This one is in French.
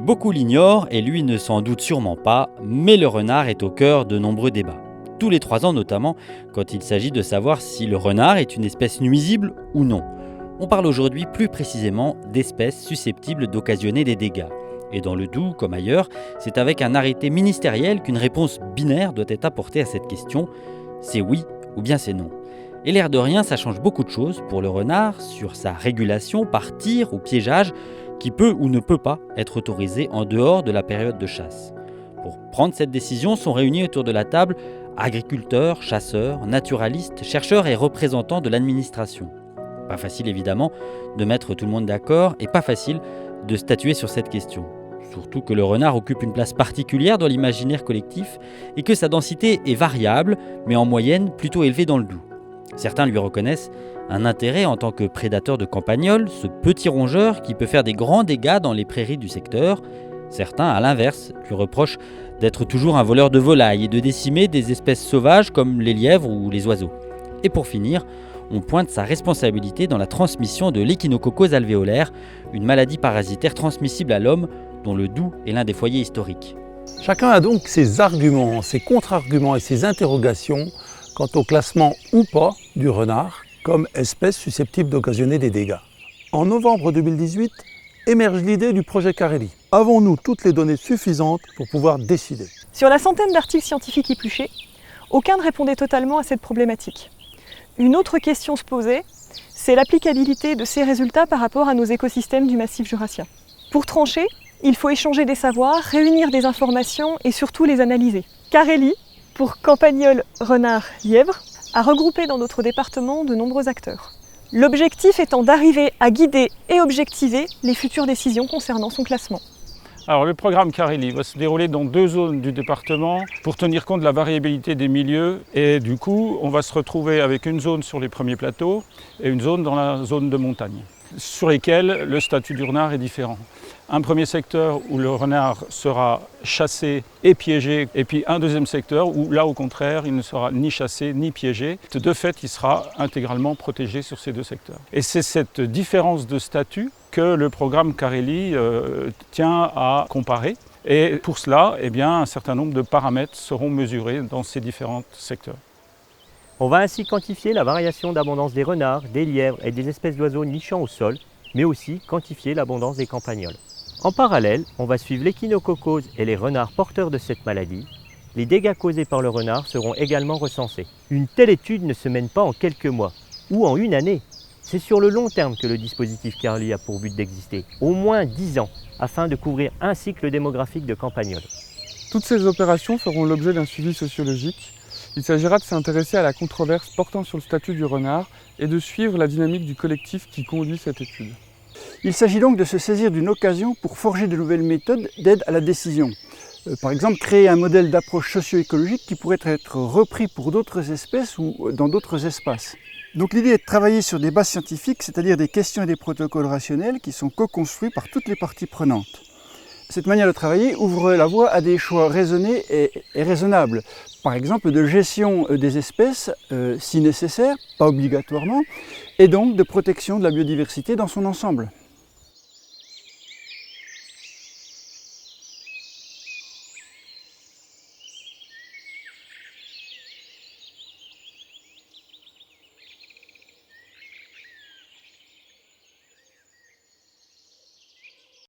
Beaucoup l'ignorent et lui ne s'en doute sûrement pas, mais le renard est au cœur de nombreux débats. Tous les 3 ans notamment, quand il s'agit de savoir si le renard est une espèce nuisible ou non. On parle aujourd'hui plus précisément d'espèces susceptibles d'occasionner des dégâts. Et dans le Doubs, comme ailleurs, c'est avec un arrêté ministériel qu'une réponse binaire doit être apportée à cette question. C'est oui ou bien c'est non. Et l'air de rien, ça change beaucoup de choses pour le renard sur sa régulation par tir ou piégeage qui peut ou ne peut pas être autorisé en dehors de la période de chasse. Pour prendre cette décision sont réunis autour de la table agriculteurs, chasseurs, naturalistes, chercheurs et représentants de l'administration. Pas facile évidemment de mettre tout le monde d'accord et pas facile de statuer sur cette question. Surtout que le renard occupe une place particulière dans l'imaginaire collectif et que sa densité est variable, mais en moyenne plutôt élevée dans le Doubs. Certains lui reconnaissent un intérêt en tant que prédateur de campagnols, ce petit rongeur qui peut faire des grands dégâts dans les prairies du secteur. Certains, à l'inverse, lui reprochent d'être toujours un voleur de volailles et de décimer des espèces sauvages comme les lièvres ou les oiseaux. Et pour finir, on pointe sa responsabilité dans la transmission de l'échinococose alvéolaire, une maladie parasitaire transmissible à l'homme dont le Doubs est l'un des foyers historiques. Chacun a donc ses arguments, ses contre-arguments et ses interrogations quant au classement ou pas du renard comme espèce susceptible d'occasionner des dégâts. En novembre 2018, émerge l'idée du projet Carelli. Avons-nous toutes les données suffisantes pour pouvoir décider ? Sur la centaine d'articles scientifiques épluchés, aucun ne répondait totalement à cette problématique. Une autre question se posait, c'est l'applicabilité de ces résultats par rapport à nos écosystèmes du massif jurassien. Pour trancher, il faut échanger des savoirs, réunir des informations et surtout les analyser. Carelli, pour campagnol, renard, lièvre, a regroupé dans notre département de nombreux acteurs. L'objectif étant d'arriver à guider et objectiver les futures décisions concernant son classement. Alors le programme Carelli va se dérouler dans 2 zones du département pour tenir compte de la variabilité des milieux et du coup on va se retrouver avec une zone sur les premiers plateaux et une zone dans la zone de montagne sur lesquelles le statut du renard est différent. Un premier secteur où le renard sera chassé et piégé, et puis un deuxième secteur où là au contraire il ne sera ni chassé ni piégé. De fait il sera intégralement protégé sur ces 2 secteurs. Et c'est cette différence de statut que le programme Carelli tient à comparer. Et pour cela, un certain nombre de paramètres seront mesurés dans ces différents secteurs. On va ainsi quantifier la variation d'abondance des renards, des lièvres et des espèces d'oiseaux nichant au sol, mais aussi quantifier l'abondance des campagnols. En parallèle, on va suivre l'échinococose et les renards porteurs de cette maladie. Les dégâts causés par le renard seront également recensés. Une telle étude ne se mène pas en quelques mois ou en une année. C'est sur le long terme que le dispositif Carelli a pour but d'exister, au moins 10 ans, afin de couvrir un cycle démographique de campagnols. Toutes ces opérations feront l'objet d'un suivi sociologique. Il s'agira de s'intéresser à la controverse portant sur le statut du renard et de suivre la dynamique du collectif qui conduit cette étude. Il s'agit donc de se saisir d'une occasion pour forger de nouvelles méthodes d'aide à la décision. Par exemple, créer un modèle d'approche socio-écologique qui pourrait être repris pour d'autres espèces ou dans d'autres espaces. Donc l'idée est de travailler sur des bases scientifiques, c'est-à-dire des questions et des protocoles rationnels qui sont co-construits par toutes les parties prenantes. Cette manière de travailler ouvre la voie à des choix raisonnés et raisonnables. Par exemple, de gestion des espèces, si nécessaire, pas obligatoirement, et donc de protection de la biodiversité dans son ensemble.